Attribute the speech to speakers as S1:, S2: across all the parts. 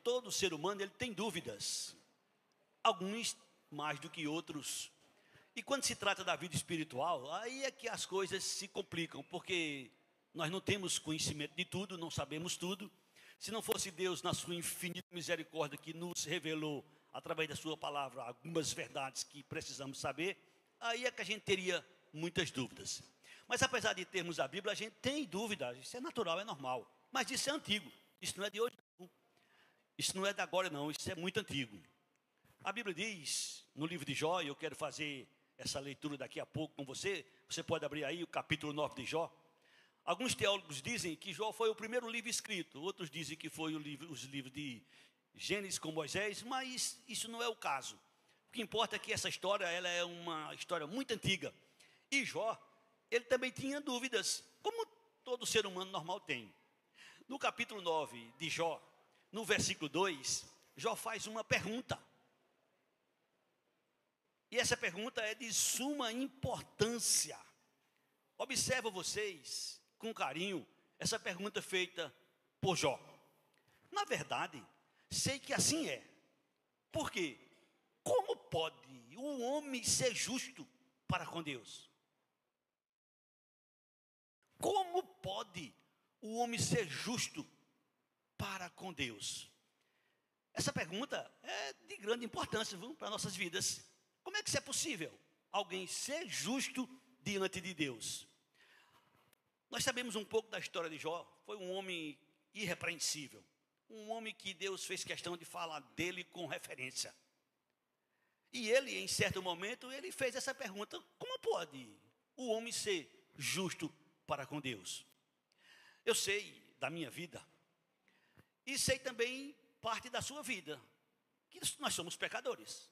S1: todo ser humano ele tem dúvidas, alguns mais do que outros. E quando se trata da vida espiritual, aí é que as coisas se complicam, porque nós não temos conhecimento de tudo, não sabemos tudo. Se não fosse Deus, na sua infinita misericórdia, que nos revelou, através da sua palavra, algumas verdades que precisamos saber, aí é que a gente teria muitas dúvidas. Mas apesar de termos a Bíblia, a gente tem dúvidas, isso é natural, é normal. Mas isso é antigo, isso não é de hoje, não. Isso não é de agora, não, isso é muito antigo. A Bíblia diz, no livro de Jó, e eu quero fazer essa leitura daqui a pouco com você, você pode abrir aí o capítulo 9 de Jó. Alguns teólogos dizem que Jó foi o primeiro livro escrito, outros dizem que foi os livros de Gênesis com Moisés, mas isso não é o caso. O que importa é que essa história ela é uma história muito antiga. E Jó, ele também tinha dúvidas, como todo ser humano normal tem. No capítulo 9 de Jó, no versículo 2, Jó faz uma pergunta. E essa pergunta é de suma importância. Observa vocês, com carinho, essa pergunta feita por Jó. Na verdade, sei que assim é. Por quê? Como pode o homem ser justo para com Deus? Como pode o homem ser justo para com Deus? Essa pergunta é de grande importância, viu, para nossas vidas. Como é que isso é possível? Alguém ser justo diante de Deus? Nós sabemos um pouco da história de Jó. Foi um homem irrepreensível. Um homem que Deus fez questão de falar dele com referência. E ele, em certo momento, ele fez essa pergunta: como pode o homem ser justo para com Deus? Eu sei da minha vida, e sei também parte da sua vida, que nós somos pecadores.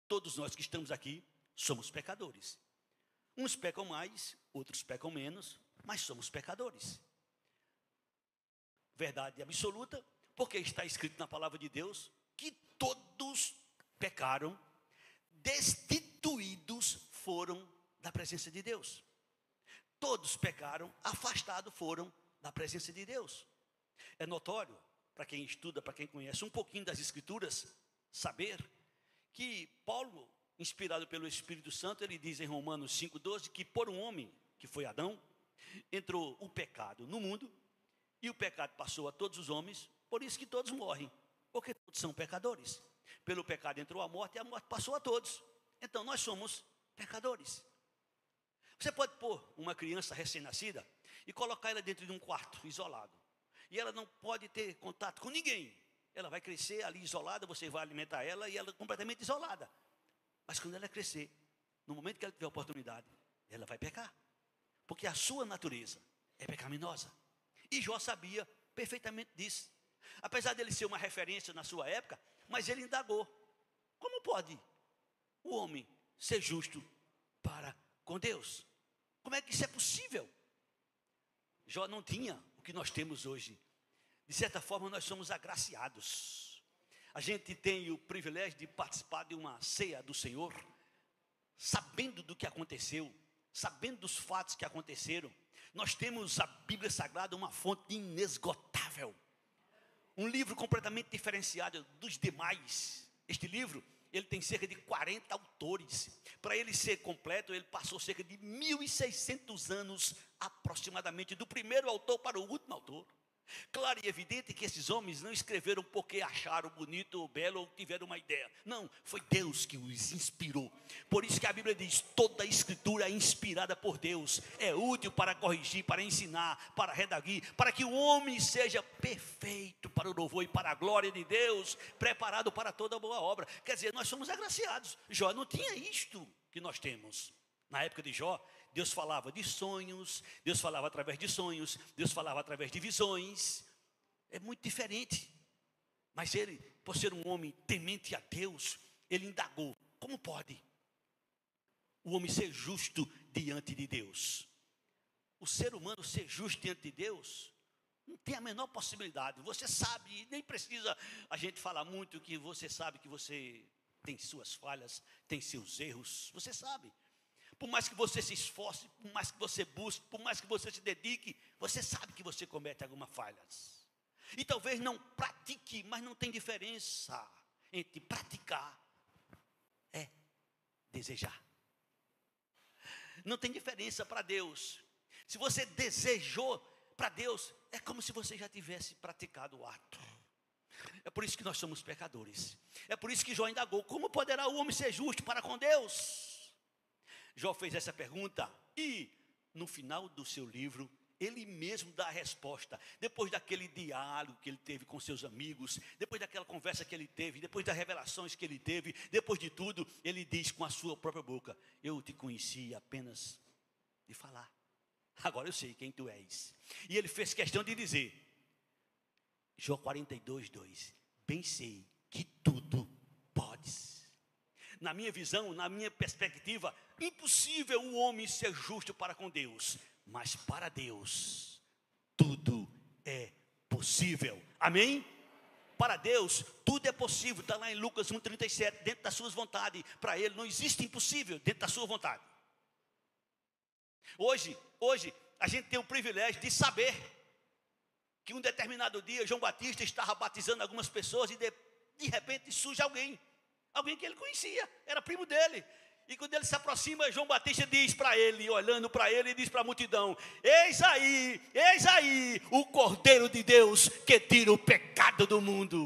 S1: Todos nós que estamos aqui somos pecadores. Uns pecam mais, outros pecam menos, mas somos pecadores. Verdade absoluta, porque está escrito na palavra de Deus que todos pecaram, destituídos foram da presença de Deus. Todos pecaram, afastados foram da presença de Deus. É notório, para quem estuda, para quem conhece um pouquinho das Escrituras, saber que Paulo, inspirado pelo Espírito Santo, ele diz em Romanos 5,12, que por um homem, que foi Adão, entrou o pecado no mundo, e o pecado passou a todos os homens, por isso que todos morrem, porque todos são pecadores. Pelo pecado entrou a morte, e a morte passou a todos. Então nós somos pecadores. Você pode pôr uma criança recém-nascida e colocar ela dentro de um quarto, isolado. E ela não pode ter contato com ninguém. Ela vai crescer ali isolada, você vai alimentar ela e ela completamente isolada. Mas quando ela crescer, no momento que ela tiver oportunidade, ela vai pecar. Porque a sua natureza é pecaminosa. E Jó sabia perfeitamente disso. Apesar dele ser uma referência na sua época, mas ele indagou: como pode o homem ser justo para com Deus? Como é que isso é possível? Jó não tinha o que nós temos hoje. De certa forma, nós somos agraciados. A gente tem o privilégio de participar de uma ceia do Senhor, sabendo do que aconteceu, sabendo dos fatos que aconteceram. Nós temos a Bíblia Sagrada, uma fonte inesgotável. Um livro completamente diferenciado dos demais. Este livro, ele tem cerca de 40 autores. Para ele ser completo, ele passou cerca de 1.600 anos, aproximadamente, do primeiro autor para o último autor. Claro e evidente que esses homens não escreveram porque acharam bonito ou belo ou tiveram uma ideia. Não, foi Deus que os inspirou. Por isso que a Bíblia diz: toda a escritura é inspirada por Deus. É útil para corrigir, para ensinar, para redarguir, para que o homem seja perfeito para o louvor e para a glória de Deus, preparado para toda boa obra. Quer dizer, nós somos agraciados. Jó não tinha isto que nós temos. Na época de Jó, Deus falava de sonhos, Deus falava através de sonhos, Deus falava através de visões. É muito diferente. Mas ele, por ser um homem temente a Deus, ele indagou: como pode o homem ser justo diante de Deus? O ser humano ser justo diante de Deus não tem a menor possibilidade. Você sabe, nem precisa a gente falar muito, que você sabe que você tem suas falhas, tem seus erros, você sabe. Por mais que você se esforce, por mais que você busque, por mais que você se dedique, você sabe que você comete algumas falhas. E talvez não pratique, mas não tem diferença entre praticar e desejar. Não tem diferença para Deus. Se você desejou para Deus, é como se você já tivesse praticado o ato. É por isso que nós somos pecadores. É por isso que Jó indagou: como poderá o homem ser justo para com Deus? Jó fez essa pergunta e no final do seu livro ele mesmo dá a resposta. Depois daquele diálogo que ele teve com seus amigos, depois daquela conversa que ele teve, depois das revelações que ele teve, depois de tudo, ele diz com a sua própria boca: eu te conheci apenas de falar, agora eu sei quem tu és. E ele fez questão de dizer, Jó 42:2, bem sei que tudo podes. Na minha visão, na minha perspectiva, impossível o homem ser justo para com Deus, mas para Deus tudo é possível. Amém? Para Deus tudo é possível. Está lá em Lucas 1:37, dentro das suas vontades. Para Ele não existe impossível dentro da sua vontade. Hoje a gente tem o privilégio de saber que um determinado dia João Batista estava batizando algumas pessoas e de repente surge alguém que ele conhecia, era primo dele. E quando ele se aproxima, João Batista diz para ele, olhando para ele, diz para a multidão: eis aí o Cordeiro de Deus que tira o pecado do mundo.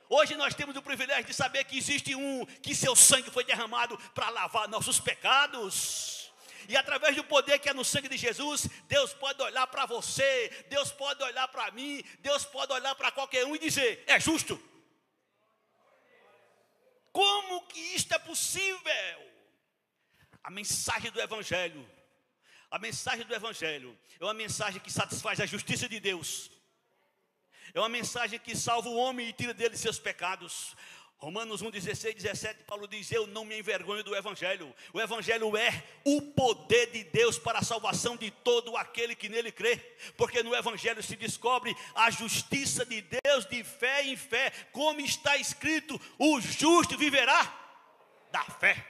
S1: Hoje nós temos o privilégio de saber que existe um, que seu sangue foi derramado para lavar nossos pecados. E através do poder que é no sangue de Jesus, Deus pode olhar para você, Deus pode olhar para mim, Deus pode olhar para qualquer um e dizer: é justo. Como que isto é possível? A mensagem do Evangelho é uma mensagem que satisfaz a justiça de Deus. É uma mensagem que salva o homem e tira dele seus pecados. Romanos 1:16-17, Paulo diz: eu não me envergonho do Evangelho. O Evangelho é o poder de Deus para a salvação de todo aquele que nele crê. Porque no Evangelho se descobre a justiça de Deus de fé em fé. Como está escrito: o justo viverá da fé.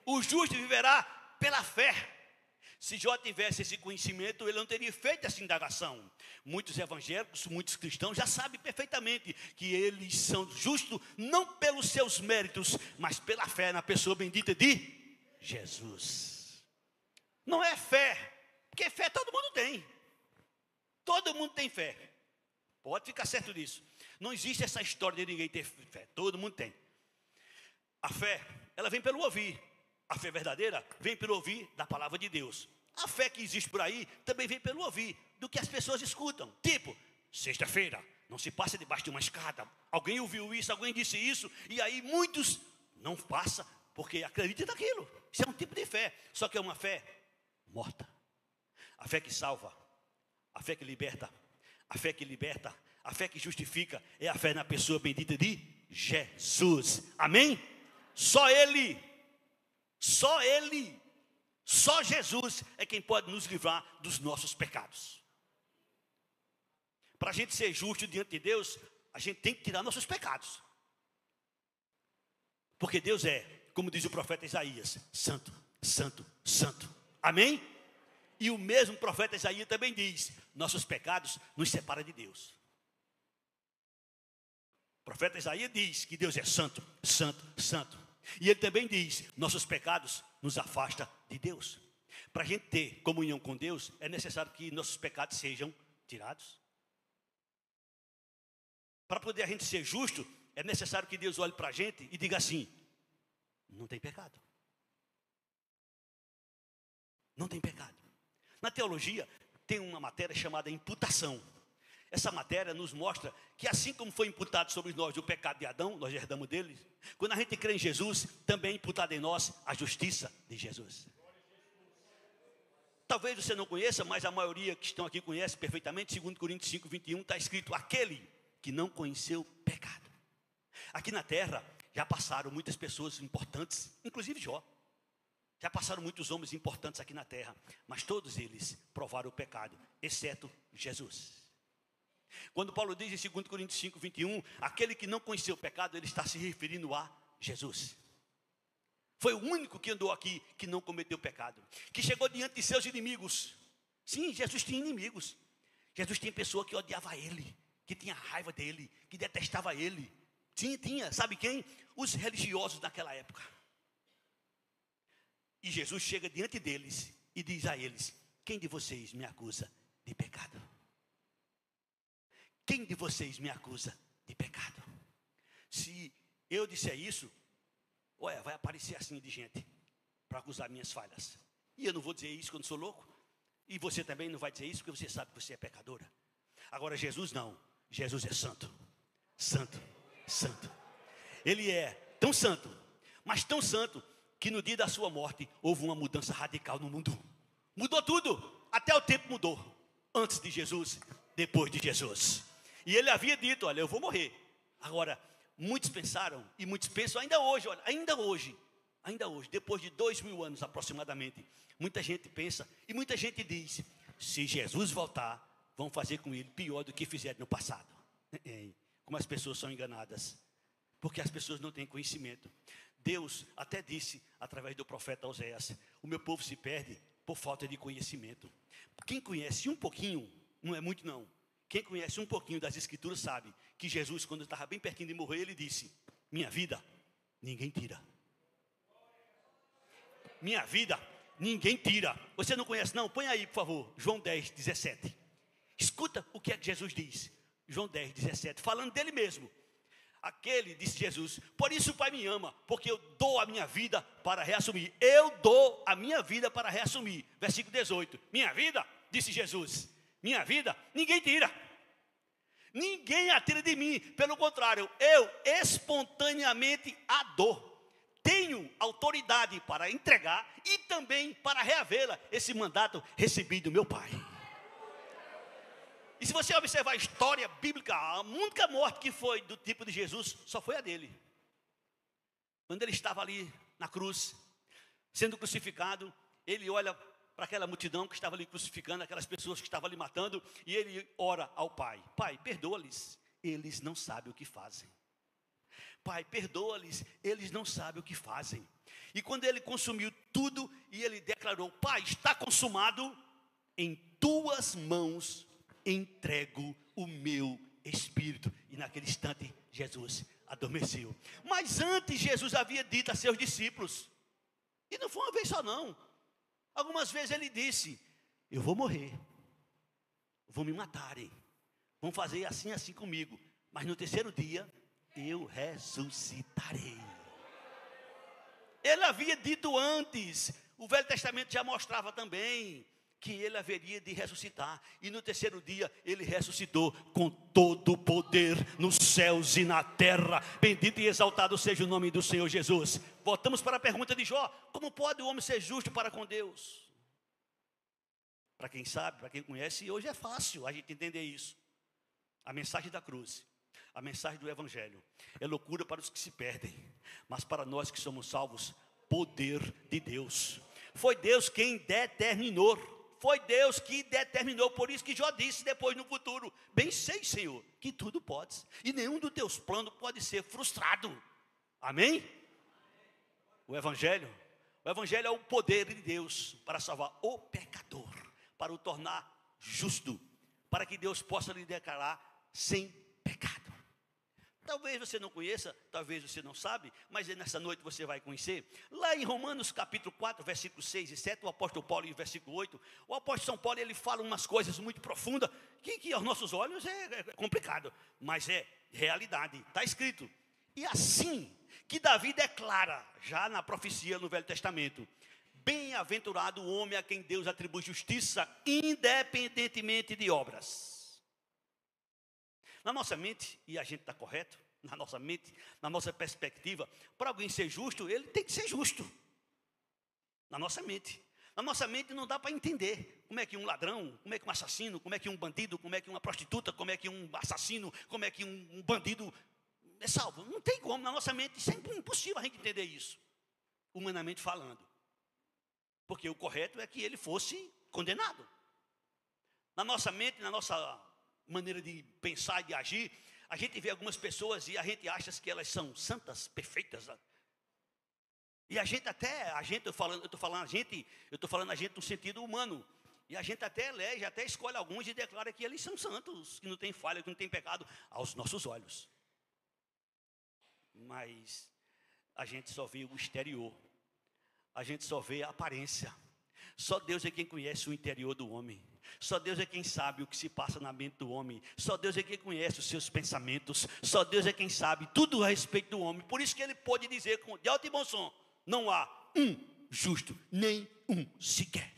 S1: O justo viverá pela fé. Se Jó tivesse esse conhecimento, ele não teria feito essa indagação. Muitos evangélicos, muitos cristãos já sabem perfeitamente que eles são justos não pelos seus méritos, mas pela fé na pessoa bendita de Jesus. Não é fé, porque fé todo mundo tem. Todo mundo tem fé. Pode ficar certo disso. Não existe essa história de ninguém ter fé, todo mundo tem. A fé, ela vem pelo ouvir. A fé verdadeira vem pelo ouvir da palavra de Deus. A fé que existe por aí também vem pelo ouvir do que as pessoas escutam. Tipo, sexta-feira, não se passa debaixo de uma escada. Alguém ouviu isso, alguém disse isso, e aí muitos não passam porque acreditam naquilo. Isso é um tipo de fé, só que é uma fé morta. A fé que salva, a fé que liberta, a fé que justifica, é a fé na pessoa bendita de Jesus. Amém? Só Ele, só Jesus é quem pode nos livrar dos nossos pecados. Para a gente ser justo diante de Deus, a gente tem que tirar nossos pecados. Porque Deus é, como diz o profeta Isaías, santo, santo, santo. Amém? E o mesmo profeta Isaías também diz: nossos pecados nos separam de Deus. O profeta Isaías diz que Deus é santo, santo, santo. E ele também diz: nossos pecados nos afastam de Deus. Para a gente ter comunhão com Deus, é necessário que nossos pecados sejam tirados. Para poder a gente ser justo, é necessário que Deus olhe para a gente e diga assim: não tem pecado. Não tem pecado. Na teologia, tem uma matéria chamada imputação. Essa matéria nos mostra que assim como foi imputado sobre nós o pecado de Adão, nós herdamos dele. Quando a gente crê em Jesus, também é imputado em nós a justiça de Jesus. Talvez você não conheça, mas a maioria que estão aqui conhece perfeitamente. 2 Coríntios 5:21 está escrito: aquele que não conheceu pecado. Aqui na terra já passaram muitas pessoas importantes, inclusive Jó. Já passaram muitos homens importantes aqui na terra, mas todos eles provaram o pecado, exceto Jesus. Quando Paulo diz em 2 Coríntios 5:21, aquele que não conheceu o pecado, ele está se referindo a Jesus. Foi o único que andou aqui que não cometeu pecado, que chegou diante de seus inimigos. Sim, Jesus tinha inimigos. Jesus tinha pessoa que odiava ele. que tinha raiva dele, que detestava ele. Tinha, sabe quem? Os religiosos daquela época. E Jesus chega diante deles e diz a eles: quem de vocês me acusa de pecado? Quem de vocês me acusa de pecado? Se eu disser isso, olha, vai aparecer assim de gente para acusar minhas falhas. E eu não vou dizer isso quando sou louco. E você também não vai dizer isso porque você sabe que você é pecadora. Agora Jesus não. Jesus é santo. Santo. Santo. Ele é tão santo, mas tão santo, que no dia da sua morte houve uma mudança radical no mundo. Mudou tudo. Até o tempo mudou. Antes de Jesus, depois de Jesus. E ele havia dito: olha, eu vou morrer. Agora, muitos pensaram, e muitos pensam ainda hoje, olha, ainda hoje, depois de 2000 anos aproximadamente, muita gente pensa e muita gente diz: se Jesus voltar, vão fazer com ele pior do que fizeram no passado. Como as pessoas são enganadas, porque as pessoas não têm conhecimento. Deus até disse, através do profeta Oséias: o meu povo se perde por falta de conhecimento. Quem conhece um pouquinho, não é muito não, quem conhece um pouquinho das Escrituras sabe que Jesus, quando estava bem pertinho de morrer, ele disse: minha vida, ninguém tira. Minha vida, ninguém tira. Você não conhece não? Põe aí, por favor, João 10, 17. Escuta o que é que Jesus diz. João 10, 17, falando dele mesmo. Aquele, disse Jesus: por isso o Pai me ama, porque eu dou a minha vida para reassumir. Eu dou a minha vida para reassumir. Versículo 18. Minha vida, disse Jesus, minha vida, ninguém tira. Ninguém a tira de mim. Pelo contrário, eu espontaneamente a dou. Tenho autoridade para entregar e também para reavê-la. Esse mandato recebi do meu Pai. E se você observar a história bíblica, a única morte que foi do tipo de Jesus só foi a dele. Quando ele estava ali na cruz, sendo crucificado, ele olha para aquela multidão que estava ali crucificando, aquelas pessoas que estavam ali matando, e ele ora ao Pai: Pai, perdoa-lhes, eles não sabem o que fazem. Pai, perdoa-lhes, eles não sabem o que fazem. E quando ele consumiu tudo, e ele declarou: Pai, está consumado, em tuas mãos entrego o meu espírito. E naquele instante Jesus adormeceu. Mas antes Jesus havia dito a seus discípulos, e não foi uma vez só não, algumas vezes ele disse: eu vou morrer, vão me matarem, vão fazer assim assim comigo, mas no terceiro dia eu ressuscitarei. Ele havia dito antes. O Velho Testamento já mostrava também que ele haveria de ressuscitar, e no terceiro dia ele ressuscitou com todo o poder nos céus e na terra. Bendito e exaltado seja o nome do Senhor Jesus. Voltamos para a pergunta de Jó: como pode o homem ser justo para com Deus? Para quem sabe, para quem conhece, hoje é fácil a gente entender isso. A mensagem da cruz, a mensagem do Evangelho é loucura para os que se perdem, mas para nós que somos salvos, poder de Deus. Foi Deus quem determinou. Foi Deus que determinou. Por isso que Jó disse depois no futuro: bem sei, Senhor, que tudo podes, e nenhum dos teus planos pode ser frustrado. Amém? O Evangelho é o poder de Deus para salvar o pecador, para o tornar justo, para que Deus possa lhe declarar sem pecado. Talvez você não conheça, talvez você não sabe, mas nessa noite você vai conhecer. Lá em Romanos capítulo 4, versículos 6 e 7, o apóstolo Paulo, em versículo 8, o apóstolo São Paulo, ele fala umas coisas muito profundas, que aos nossos olhos é complicado, mas é realidade, está escrito. E assim que Davi declara, já na profecia no Velho Testamento: bem-aventurado o homem a quem Deus atribui justiça, independentemente de obras. Na nossa mente, e a gente está correto, na nossa mente, na nossa perspectiva, para alguém ser justo, ele tem que ser justo. Na nossa mente não dá para entender como é que um ladrão, como é que um assassino, como é que um bandido, como é que uma prostituta, como é que um assassino, como é que um bandido é salvo. Não tem como, na nossa mente é impossível a gente entender isso, humanamente falando. Porque o correto é que ele fosse condenado. Na nossa mente, na nossa maneira de pensar e de agir, a gente vê algumas pessoas e a gente acha que elas são santas, perfeitas. E a gente, eu estou falando a gente no sentido humano. E a gente até elege, até escolhe alguns e declara que eles são santos, que não tem falha, que não tem pecado, aos nossos olhos. Mas a gente só vê o exterior. A gente só vê a aparência. Só Deus é quem conhece o interior do homem. Só Deus é quem sabe o que se passa na mente do homem. Só Deus é quem conhece os seus pensamentos. Só Deus é quem sabe tudo a respeito do homem. Por isso que ele pode dizer de alto e bom som: não há um justo, nem um sequer,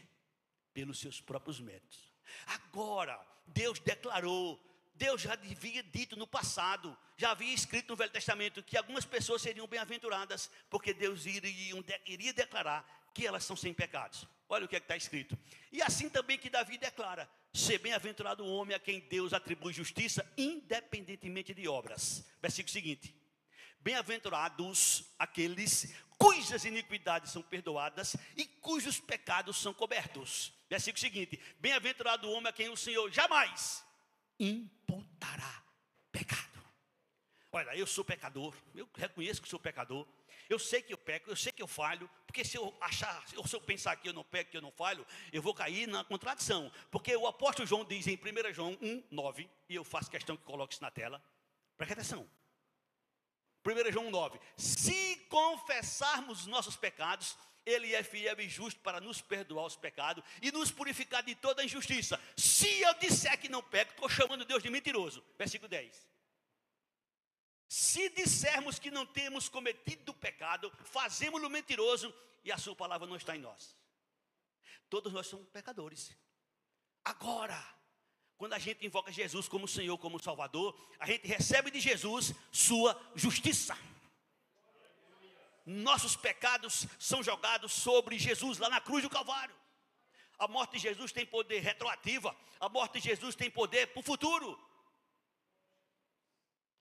S1: pelos seus próprios méritos. Agora, Deus declarou, Deus já havia dito no passado, já havia escrito no Velho Testamento, que algumas pessoas seriam bem-aventuradas, porque Deus iria declarar que elas são sem pecados. Olha o que é que está escrito. E assim também que Davi declara: ser bem-aventurado o homem a quem Deus atribui justiça, independentemente de obras. Versículo seguinte: bem-aventurados aqueles cujas iniquidades são perdoadas e cujos pecados são cobertos. Versículo seguinte: bem-aventurado o homem a quem o Senhor jamais imputará pecado. Olha, eu sou pecador, eu reconheço que sou pecador. Eu sei que eu peco, eu sei que eu falho, porque se eu pensar que eu não peco, que eu não falho, eu vou cair na contradição. Porque o apóstolo João diz em 1 João 1:9, e eu faço questão que coloque isso na tela, preste atenção. 1 João 9: se confessarmos os nossos pecados, Ele é fiel e justo para nos perdoar os pecados e nos purificar de toda injustiça. Se eu disser que não peco, estou chamando Deus de mentiroso. Versículo 10. Se dissermos que não temos cometido pecado, fazemos-lo mentiroso e a sua palavra não está em nós. Todos nós somos pecadores. Agora, quando a gente invoca Jesus como Senhor, como Salvador, a gente recebe de Jesus sua justiça. Nossos pecados são jogados sobre Jesus lá na cruz do Calvário. A morte de Jesus tem poder retroativa. A morte de Jesus tem poder para o futuro.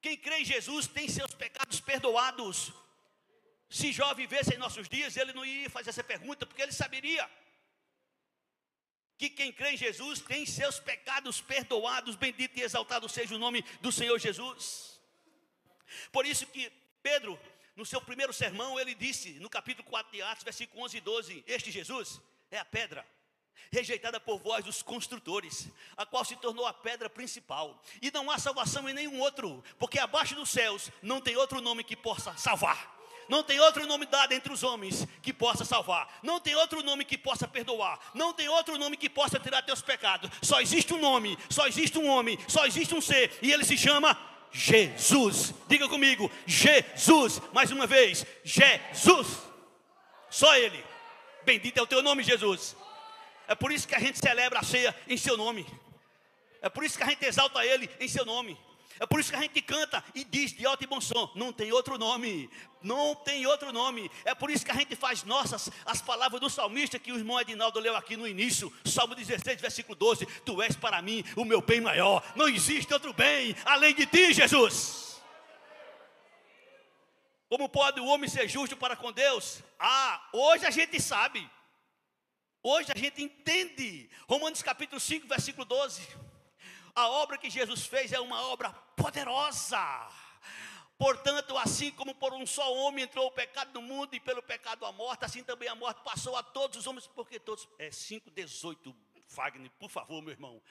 S1: Quem crê em Jesus tem seus pecados perdoados. Se Jó vivesse em nossos dias, ele não ia fazer essa pergunta, porque ele saberia que quem crê em Jesus tem seus pecados perdoados. Bendito e exaltado seja o nome do Senhor Jesus. Por isso que Pedro, no seu primeiro sermão, ele disse, no capítulo 4 de Atos, versículo 11 e 12, este Jesus é a pedra rejeitada por vós, os construtores, a qual se tornou a pedra principal. E não há salvação em nenhum outro, porque abaixo dos céus não tem outro nome que possa salvar. Não tem outro nome dado entre os homens que possa salvar. Não tem outro nome que possa perdoar. Não tem outro nome que possa tirar teus pecados. Só existe um nome, só existe um homem, só existe um ser, e ele se chama Jesus. Diga comigo, Jesus. Mais uma vez, Jesus. Só ele. Bendito é o teu nome, Jesus. É por isso que a gente celebra a ceia em seu nome. É por isso que a gente exalta ele em seu nome. É por isso que a gente canta e diz de alto e bom som: não tem outro nome, não tem outro nome. É por isso que a gente faz nossas as palavras do salmista que o irmão Edinaldo leu aqui no início, Salmo 16, versículo 12: tu és para mim o meu bem maior, não existe outro bem além de ti, Jesus. Como pode o homem ser justo para com Deus? Hoje a gente sabe. Hoje a gente entende. Romanos capítulo 5, versículo 12. A obra que Jesus fez é uma obra poderosa. Portanto, assim como por um só homem entrou o pecado no mundo, e pelo pecado a morte, assim também a morte passou a todos os homens, porque todos... 5:18, Wagner, por favor, meu irmão.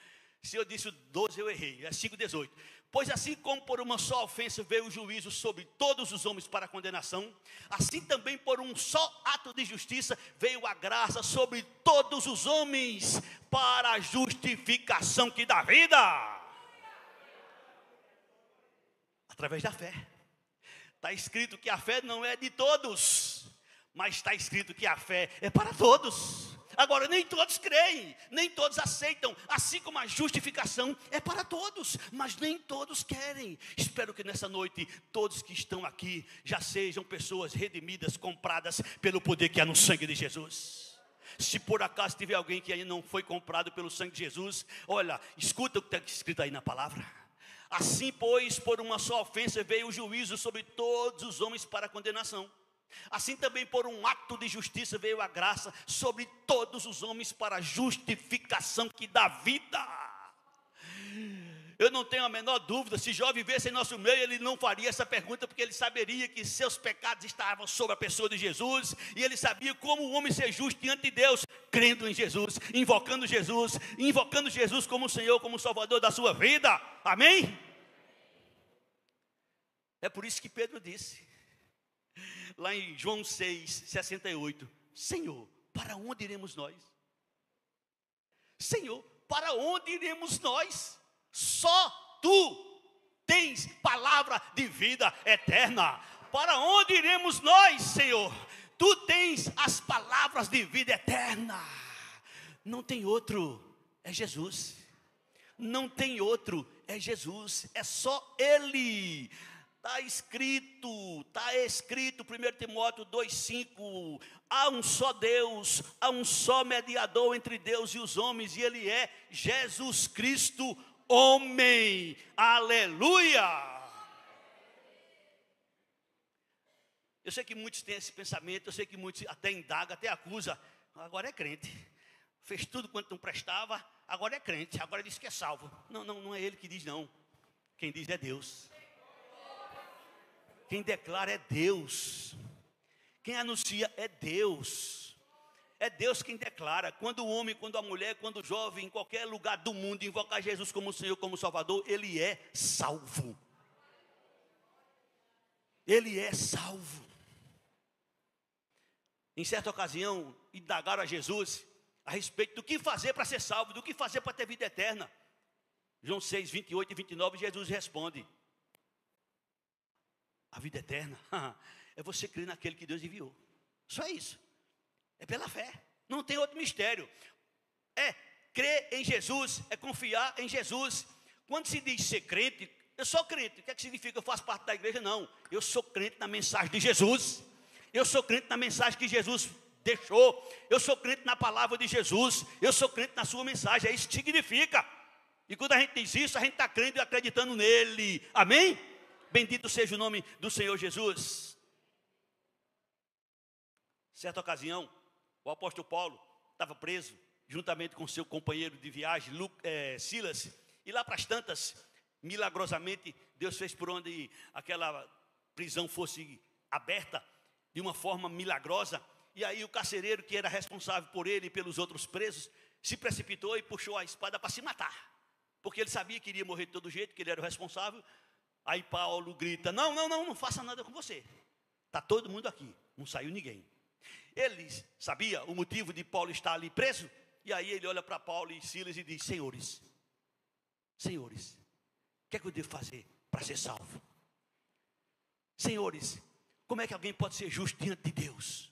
S1: Se eu disse 12, eu errei. É 5:18. Pois assim como por uma só ofensa veio o juízo sobre todos os homens para a condenação, assim também por um só ato de justiça veio a graça sobre todos os homens para a justificação que dá vida. Através da fé. Está escrito que a fé não é de todos, mas está escrito que a fé é para todos. Agora, nem todos creem, nem todos aceitam, assim como a justificação é para todos, mas nem todos querem. Espero que nessa noite, todos que estão aqui, já sejam pessoas redimidas, compradas pelo poder que há no sangue de Jesus. Se por acaso tiver alguém que ainda não foi comprado pelo sangue de Jesus, olha, escuta o que está escrito aí na palavra. Assim, pois, por uma só ofensa veio o juízo sobre todos os homens para a condenação. Assim também por um ato de justiça veio a graça sobre todos os homens para a justificação que dá vida. Eu não tenho a menor dúvida, se Jó vivesse em nosso meio, ele não faria essa pergunta, porque ele saberia que seus pecados estavam sobre a pessoa de Jesus, e ele sabia como o homem ser justo diante de Deus, crendo em Jesus, invocando Jesus como o Senhor, como o Salvador da sua vida. Amém? É por isso que Pedro disse, lá em João 6:68, Senhor, para onde iremos nós? Senhor, para onde iremos nós? Só Tu tens palavra de vida eterna. Para onde iremos nós, Senhor? Tu tens as palavras de vida eterna. Não tem outro, é Jesus. Não tem outro, é Jesus. É só Ele. Está escrito, 1 Timóteo 2,5, há um só Deus, há um só mediador entre Deus e os homens, e Ele é Jesus Cristo, homem. Aleluia! Eu sei que muitos têm esse pensamento, eu sei que muitos até indagam, até acusam, agora é crente, fez tudo quanto não prestava, agora é crente, agora diz que é salvo. Não é ele que diz não, quem diz é Deus. Quem declara é Deus. Quem anuncia é Deus. É Deus quem declara. Quando o homem, quando a mulher, quando o jovem, em qualquer lugar do mundo, invocar Jesus como Senhor, como Salvador, ele é salvo. Ele é salvo. Em certa ocasião, indagaram a Jesus a respeito do que fazer para ser salvo, do que fazer para ter vida eterna. João 6:28 e 29, Jesus responde: a vida eterna é você crer naquele que Deus enviou. Só isso. É pela fé. Não tem outro mistério. É crer em Jesus, é confiar em Jesus. Quando se diz ser crente, eu sou crente. O que é que significa? Eu faço parte da igreja? Não. Eu sou crente na mensagem de Jesus. Eu sou crente na mensagem que Jesus deixou. Eu sou crente na palavra de Jesus. Eu sou crente na sua mensagem. É isso que significa. E quando a gente diz isso, a gente está crendo e acreditando nele. Amém? Bendito seja o nome do Senhor Jesus. Certa ocasião, o apóstolo Paulo estava preso, juntamente com seu companheiro de viagem, Silas. E lá para as tantas, milagrosamente, Deus fez por onde aquela prisão fosse aberta, de uma forma milagrosa. E aí o carcereiro, que era responsável por ele e pelos outros presos, se precipitou e puxou a espada para se matar. Porque ele sabia que iria morrer de todo jeito, que ele era o responsável. Aí Paulo grita: não faça nada com você. Está todo mundo aqui, não saiu ninguém. Ele sabia o motivo de Paulo estar ali preso. E aí ele olha para Paulo e Silas e diz: Senhores, o que é que eu devo fazer para ser salvo? Senhores, como é que alguém pode ser justo diante de Deus?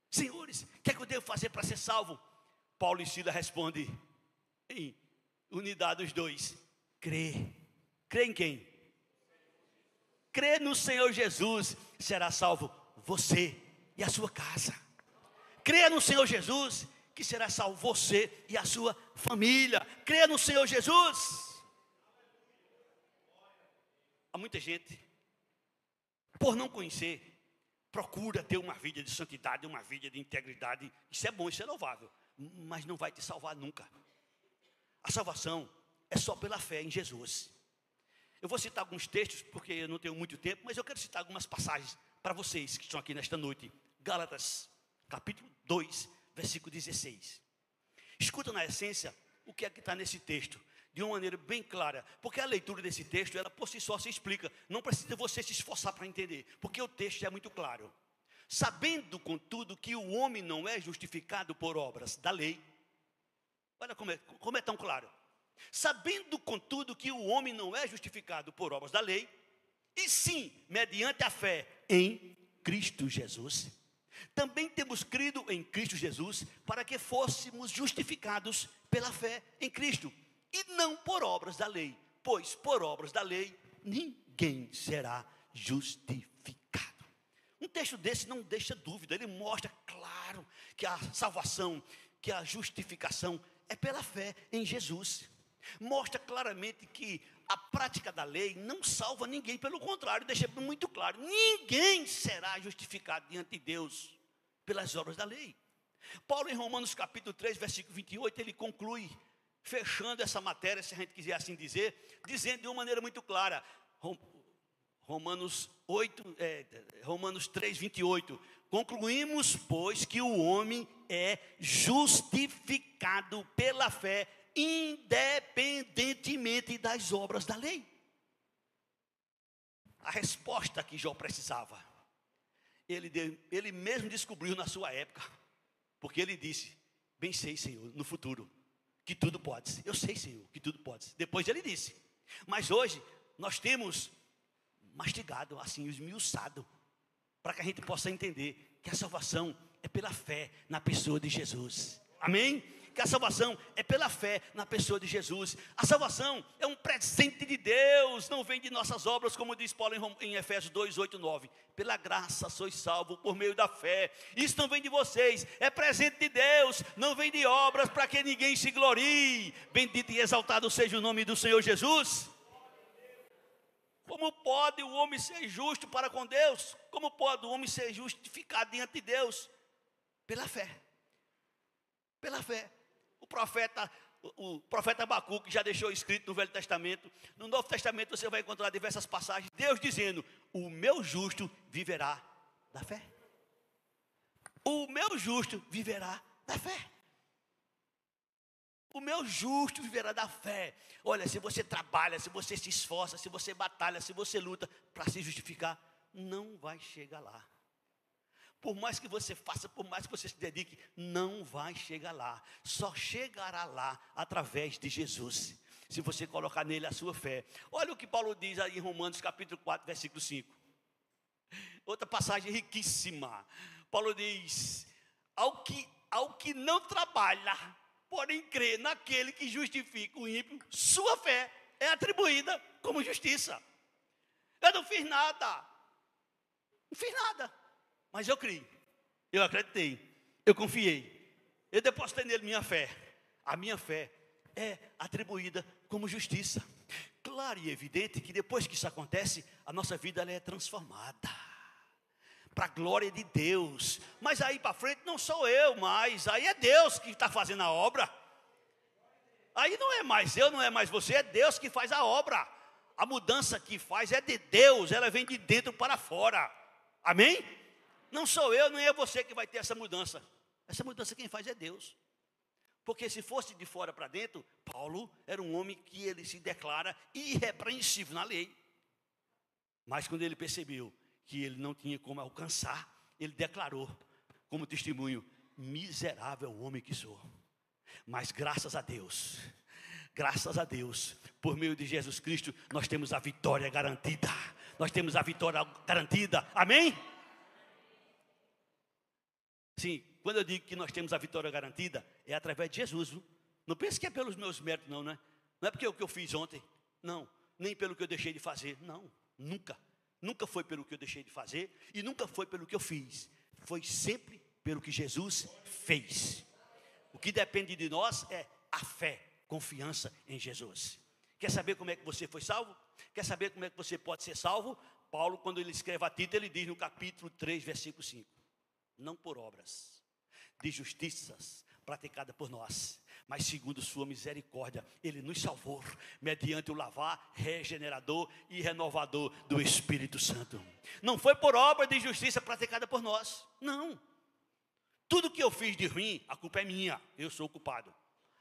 S1: Senhores, o que é que eu devo fazer para ser salvo? Paulo e Silas respondem em unidade os dois: crê em quem? Crê no Senhor Jesus, será salvo você e a sua casa. Creia no Senhor Jesus, que será salvo você e a sua família. Creia no Senhor Jesus. Há muita gente, por não conhecer, procura ter uma vida de santidade, uma vida de integridade. Isso é bom, isso é louvável, mas não vai te salvar nunca. A salvação é só pela fé em Jesus. Eu vou citar alguns textos, porque eu não tenho muito tempo, mas eu quero citar algumas passagens para vocês que estão aqui nesta noite. Gálatas, capítulo 2, versículo 16. Escuta na essência o que é que está nesse texto, de uma maneira bem clara, porque a leitura desse texto, ela por si só se explica. Não precisa você se esforçar para entender, porque o texto é muito claro. Sabendo, contudo, que o homem não é justificado por obras da lei. Olha como é tão claro. Sabendo, contudo, que o homem não é justificado por obras da lei, e sim, mediante a fé em Cristo Jesus. Também temos crido em Cristo Jesus, para que fôssemos justificados pela fé em Cristo, e não por obras da lei, pois por obras da lei ninguém será justificado. Um texto desse não deixa dúvida, ele mostra claro que a salvação, que a justificação é pela fé em Jesus. Mostra claramente que a prática da lei não salva ninguém, pelo contrário, deixa muito claro: ninguém será justificado diante de Deus pelas obras da lei. Paulo, em Romanos capítulo 3, versículo 28, ele conclui fechando essa matéria, se a gente quiser assim dizer, dizendo de uma maneira muito clara, Romanos 3, 28, concluímos, pois, que o homem é justificado pela fé, independentemente das obras da lei. A resposta que Jó precisava, ele mesmo descobriu na sua época, porque ele disse: bem sei, Senhor, no futuro, que tudo pode. Eu sei, Senhor, que tudo pode. Depois ele disse. Mas hoje, nós temos mastigado, assim, esmiuçado, para que a gente possa entender que a salvação é pela fé na pessoa de Jesus. Amém? Que a salvação é pela fé na pessoa de Jesus. A salvação é um presente de Deus, não vem de nossas obras, como diz Paulo em Efésios 2, 8, 9. Pela graça sois salvos por meio da fé. Isso não vem de vocês, é presente de Deus, não vem de obras para que ninguém se glorie. Bendito e exaltado seja o nome do Senhor Jesus. Como pode o homem ser justo para com Deus? Como pode o homem ser justificado diante de Deus? Pela fé. Pela fé. O profeta Abacuque já deixou escrito no Velho Testamento. No Novo Testamento você vai encontrar diversas passagens. Deus dizendo: o meu justo viverá da fé. O meu justo viverá da fé. O meu justo viverá da fé. Olha, se você trabalha, se você se esforça, se você batalha, se você luta para se justificar, não vai chegar lá. Por mais que você faça, por mais que você se dedique, não vai chegar lá. Só chegará lá através de Jesus, se você colocar nele a sua fé. Olha o que Paulo diz aí em Romanos capítulo 4, versículo 5. Outra passagem riquíssima. Paulo diz: ao que não trabalha, porém crê naquele que justifica o ímpio, sua fé é atribuída como justiça. Eu não fiz nada. Mas eu criei, eu acreditei, eu confiei, eu depositei nele minha fé. A minha fé é atribuída como justiça. Claro e evidente que depois que isso acontece, a nossa vida ela é transformada para a glória de Deus. Mas aí para frente não sou eu mais, aí é Deus que está fazendo a obra. Aí não é mais eu, não é mais você, é Deus que faz a obra. A mudança que faz é de Deus, ela vem de dentro para fora. Amém? Não sou eu, nem é você que vai ter essa mudança. Essa mudança quem faz é Deus. Porque se fosse de fora para dentro, Paulo era um homem que ele se declara irrepreensível na lei. Mas quando ele percebeu que ele não tinha como alcançar, ele declarou como testemunho: miserável homem que sou. Mas graças a Deus, por meio de Jesus Cristo, nós temos a vitória garantida. Nós temos a vitória garantida. Amém? Sim, quando eu digo que nós temos a vitória garantida, é através de Jesus, viu? Não pense que é pelos meus méritos, não, né? Não é porque o que eu fiz ontem, não. Nem pelo que eu deixei de fazer, não. Nunca. Nunca foi pelo que eu deixei de fazer e nunca foi pelo que eu fiz. Foi sempre pelo que Jesus fez. O que depende de nós é a fé, confiança em Jesus. Quer saber como é que você foi salvo? Quer saber como é que você pode ser salvo? Paulo, quando ele escreve a Tito, ele diz no capítulo 3, versículo 5. Não por obras de justiças praticadas por nós, mas segundo sua misericórdia, ele nos salvou, mediante o lavar regenerador e renovador do Espírito Santo. Não foi por obra de justiça praticada por nós, não. Tudo que eu fiz de ruim, a culpa é minha, eu sou o culpado.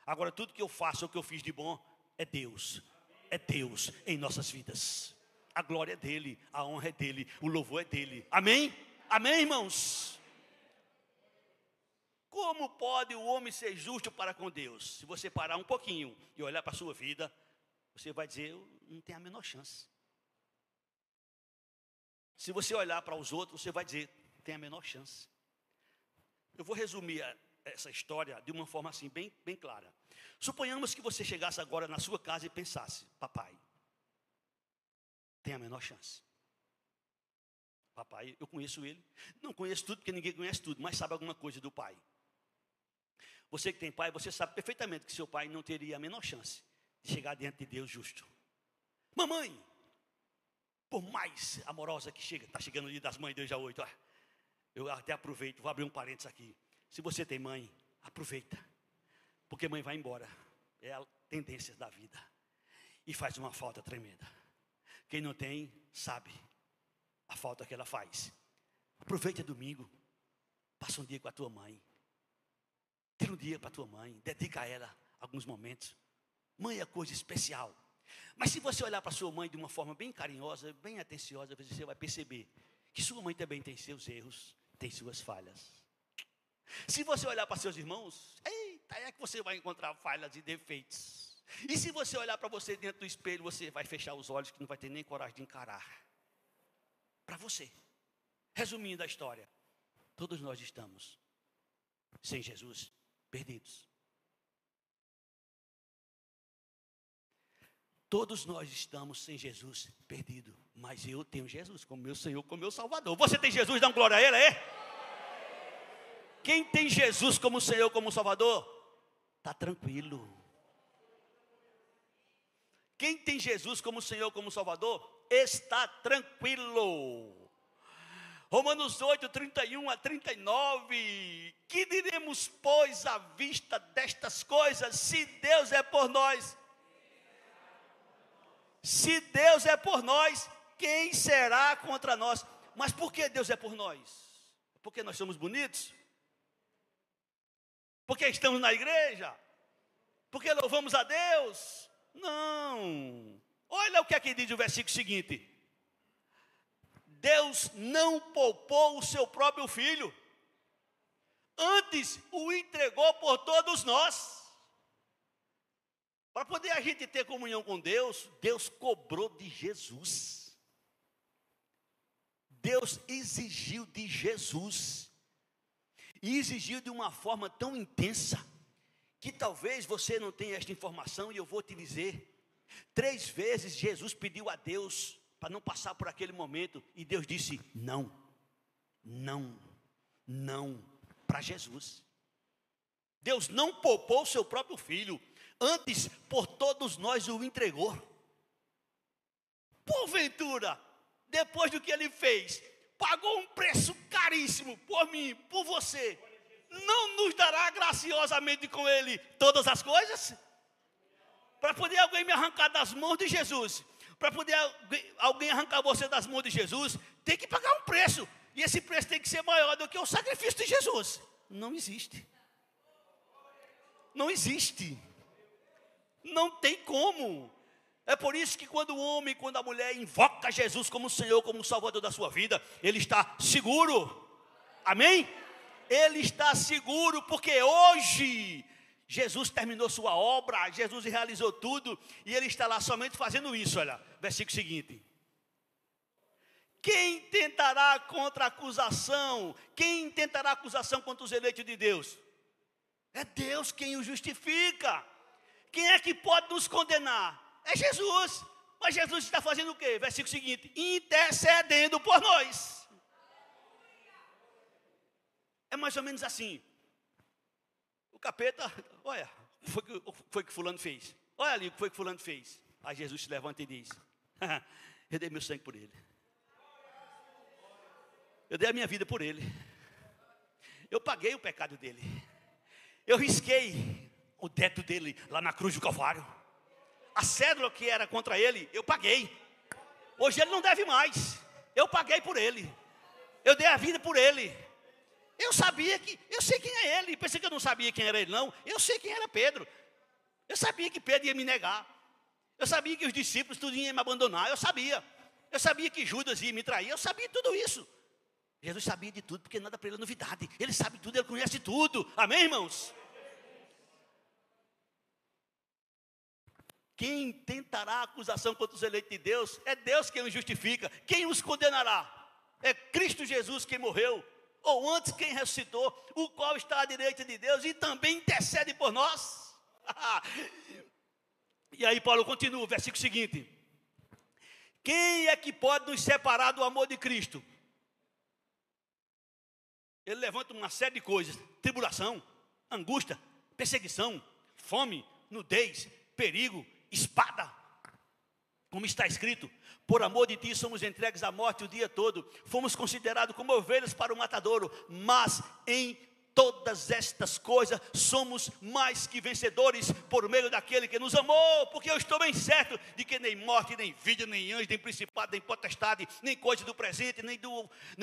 S1: Agora tudo que eu faço, o que eu fiz de bom, é Deus em nossas vidas. A glória é dele, a honra é dele, o louvor é dele. Amém? Amém, irmãos? Como pode o homem ser justo para com Deus? Se você parar um pouquinho e olhar para a sua vida, você vai dizer: eu não tenho a menor chance. Se você olhar para os outros, você vai dizer: tem a menor chance. Eu vou resumir essa história de uma forma assim, bem clara. Suponhamos que você chegasse agora na sua casa e pensasse: papai, tem a menor chance. Papai, eu conheço ele. Não conheço tudo, porque ninguém conhece tudo, mas sabe alguma coisa do pai. Você que tem pai, você sabe perfeitamente que seu pai não teria a menor chance de chegar diante de Deus justo. Mamãe, por mais amorosa que chega, está chegando o dia das mães, 2/8, eu até aproveito, vou abrir um parênteses aqui. Se você tem mãe, aproveita, porque mãe vai embora. É a tendência da vida. E faz uma falta tremenda. Quem não tem, sabe a falta que ela faz. Aproveite domingo. Passa um dia com a tua mãe. Tira um dia para a tua mãe. Dedica a ela alguns momentos. Mãe é coisa especial. Mas se você olhar para sua mãe de uma forma bem carinhosa, bem atenciosa, você vai perceber que sua mãe também tem seus erros, tem suas falhas. Se você olhar para seus irmãos, eita, é que você vai encontrar falhas e defeitos. E se você olhar para você dentro do espelho, você vai fechar os olhos, que não vai ter nem coragem de encarar. Para você. Resumindo a história, todos nós estamos, sem Jesus, perdidos. Todos nós estamos sem Jesus, perdido. Mas eu tenho Jesus como meu Senhor, como meu Salvador. Você tem Jesus, dá uma glória a Ele, é? Quem tem Jesus como Senhor, como Salvador, está tranquilo. Quem tem Jesus como Senhor, como Salvador, está tranquilo. Romanos 8, 31 a 39. Que diremos, pois, à vista destas coisas? Se Deus é por nós, se Deus é por nós, quem será contra nós? Mas por que Deus é por nós? Porque nós somos bonitos? Porque estamos na igreja? Porque louvamos a Deus? Não. Olha o que aqui diz o versículo seguinte. Deus não poupou o seu próprio filho, antes o entregou por todos nós. Para poder a gente ter comunhão com Deus, Deus cobrou de Jesus. Deus exigiu de Jesus. E exigiu de uma forma tão intensa, que talvez você não tenha esta informação, e eu vou te dizer. 3 vezes Jesus pediu a Deus para não passar por aquele momento, e Deus disse não, não, não, para Jesus. Deus não poupou o seu próprio filho, antes por todos nós o entregou. Porventura, depois do que ele fez, pagou um preço caríssimo por mim, por você, não nos dará graciosamente com ele todas as coisas? Para poder alguém me arrancar das mãos de Jesus, para poder alguém arrancar você das mãos de Jesus, tem que pagar um preço, e esse preço tem que ser maior do que o sacrifício de Jesus. Não existe. Não existe. Não tem como. É por isso que quando o homem, quando a mulher invoca Jesus como Senhor, como Salvador da sua vida, ele está seguro. Amém? Ele está seguro porque hoje Jesus terminou sua obra, Jesus realizou tudo, e ele está lá somente fazendo isso. Olha, versículo seguinte. Quem tentará contra a acusação? Quem tentará acusação contra os eleitos de Deus? É Deus quem o justifica. Quem é que pode nos condenar? É Jesus. Mas Jesus está fazendo o quê? Versículo seguinte: intercedendo por nós. É mais ou menos assim. O capeta, olha, foi que fulano fez. Olha ali o que foi que fulano fez. Aí Jesus se levanta e diz: eu dei meu sangue por ele. Eu dei a minha vida por ele. Eu paguei o pecado dele. Eu risquei o teto dele lá na cruz do Calvário. A cédula que era contra ele, eu paguei. Hoje ele não deve mais. Eu paguei por ele. Eu dei a vida por ele. Eu sei quem é ele. Pensei que eu não sabia quem era ele, não. Eu sei quem era Pedro. Eu sabia que Pedro ia me negar. Eu sabia que os discípulos tudo iam me abandonar. Eu sabia que Judas ia me trair. Eu sabia tudo isso. Jesus sabia de tudo, porque nada para ele é novidade. Ele sabe tudo, ele conhece tudo. Amém, irmãos? Quem tentará acusação contra os eleitos de Deus? É Deus quem os justifica. Quem os condenará? É Cristo Jesus quem morreu, ou antes quem ressuscitou, o qual está à direita de Deus e também intercede por nós. E aí Paulo continua, o versículo seguinte: quem é que pode nos separar do amor de Cristo? Ele levanta uma série de coisas: tribulação, angústia, perseguição, fome, nudez, perigo, espada. Como está escrito: por amor de ti somos entregues à morte o dia todo, fomos considerados como ovelhas para o matadouro, mas em todas estas coisas somos mais que vencedores por meio daquele que nos amou, porque eu estou bem certo de que nem morte, nem vida, nem anjo, nem principado, nem potestade, nem coisa do presente, nem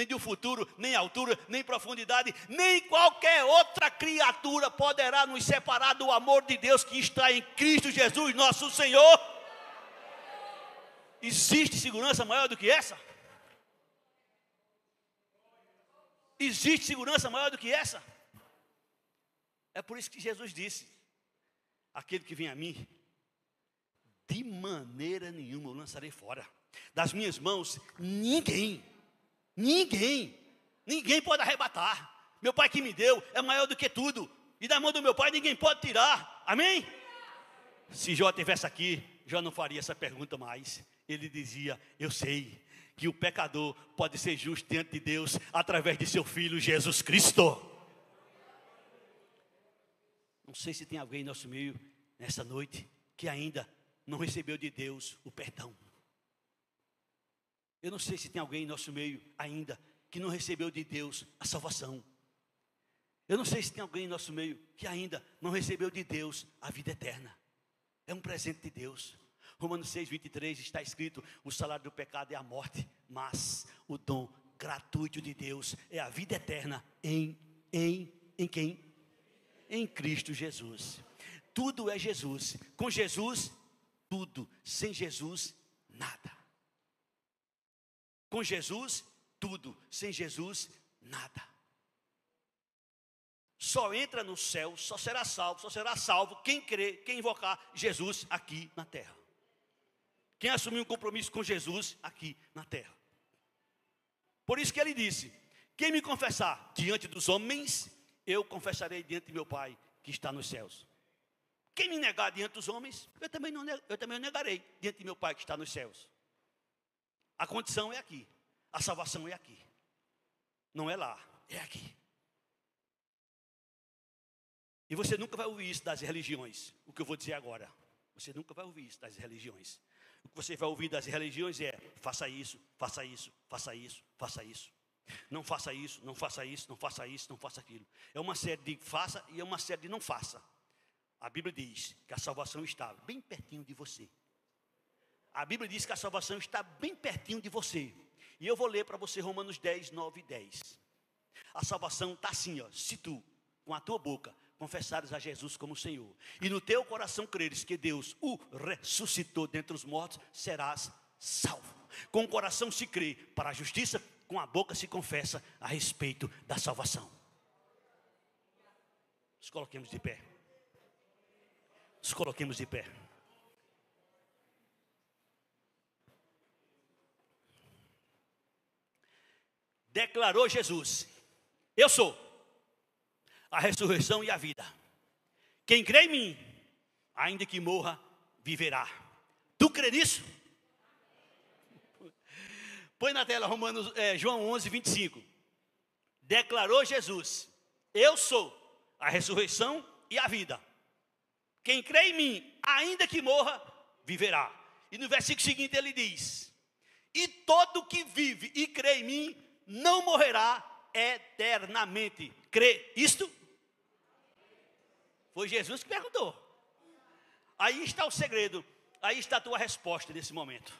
S1: do futuro, nem altura, nem profundidade, nem qualquer outra criatura poderá nos separar do amor de Deus que está em Cristo Jesus, nosso Senhor. Existe segurança maior do que essa? Existe segurança maior do que essa? É por isso que Jesus disse: aquele que vem a mim, de maneira nenhuma eu lançarei fora. Das minhas mãos, ninguém pode arrebatar. Meu Pai que me deu é maior do que tudo, e da mão do meu Pai ninguém pode tirar. Amém? Se Jó estivesse aqui, Jó não faria essa pergunta mais. Ele dizia: eu sei que o pecador pode ser justo diante de Deus através de seu Filho Jesus Cristo. Não sei se tem alguém em nosso meio nessa noite que ainda não recebeu de Deus o perdão. Eu não sei se tem alguém em nosso meio ainda que não recebeu de Deus a salvação. Eu não sei se tem alguém em nosso meio que ainda não recebeu de Deus a vida eterna. É um presente de Deus. Romanos 6:23 está escrito: o salário do pecado é a morte, mas o dom gratuito de Deus é a vida eterna em quem? Em Cristo Jesus. Tudo é Jesus. Com Jesus, tudo. Sem Jesus, nada. Com Jesus, tudo. Sem Jesus, nada. Só entra no céu, só será salvo quem crer, quem invocar Jesus aqui na terra. Quem assumir um compromisso com Jesus aqui na terra. Por isso que ele disse: quem me confessar diante dos homens, eu confessarei diante de meu Pai que está nos céus. Quem me negar diante dos homens, eu também o negarei diante de meu Pai que está nos céus. A condição é aqui. A salvação é aqui. Não é lá, é aqui. E você nunca vai ouvir isso das religiões, o que eu vou dizer agora. Você nunca vai ouvir isso das religiões. O que você vai ouvir das religiões é: faça isso, faça isso, faça isso, faça isso. Não faça isso, não faça isso, não faça isso, não faça aquilo. É uma série de faça e é uma série de não faça. A Bíblia diz que a salvação está bem pertinho de você. A Bíblia diz que a salvação está bem pertinho de você. E eu vou ler para você Romanos 10, 9 e 10. A salvação está assim, ó: se tu, com a tua boca, confessares a Jesus como Senhor, e no teu coração creres que Deus o ressuscitou dentre os mortos, serás salvo. Com o coração se crê para a justiça, com a boca se confessa a respeito da salvação. Nos coloquemos de pé. Nos coloquemos de pé. Declarou Jesus: eu sou a ressurreição e a vida. Quem crê em mim, ainda que morra, viverá. Tu crê nisso? Põe na tela João 11, 25. Declarou Jesus: eu sou a ressurreição e a vida. Quem crê em mim, ainda que morra, viverá. E no versículo seguinte ele diz: e todo que vive e crê em mim, não morrerá eternamente. Crê isto? Foi Jesus que perguntou. Aí está o segredo. Aí está a tua resposta nesse momento.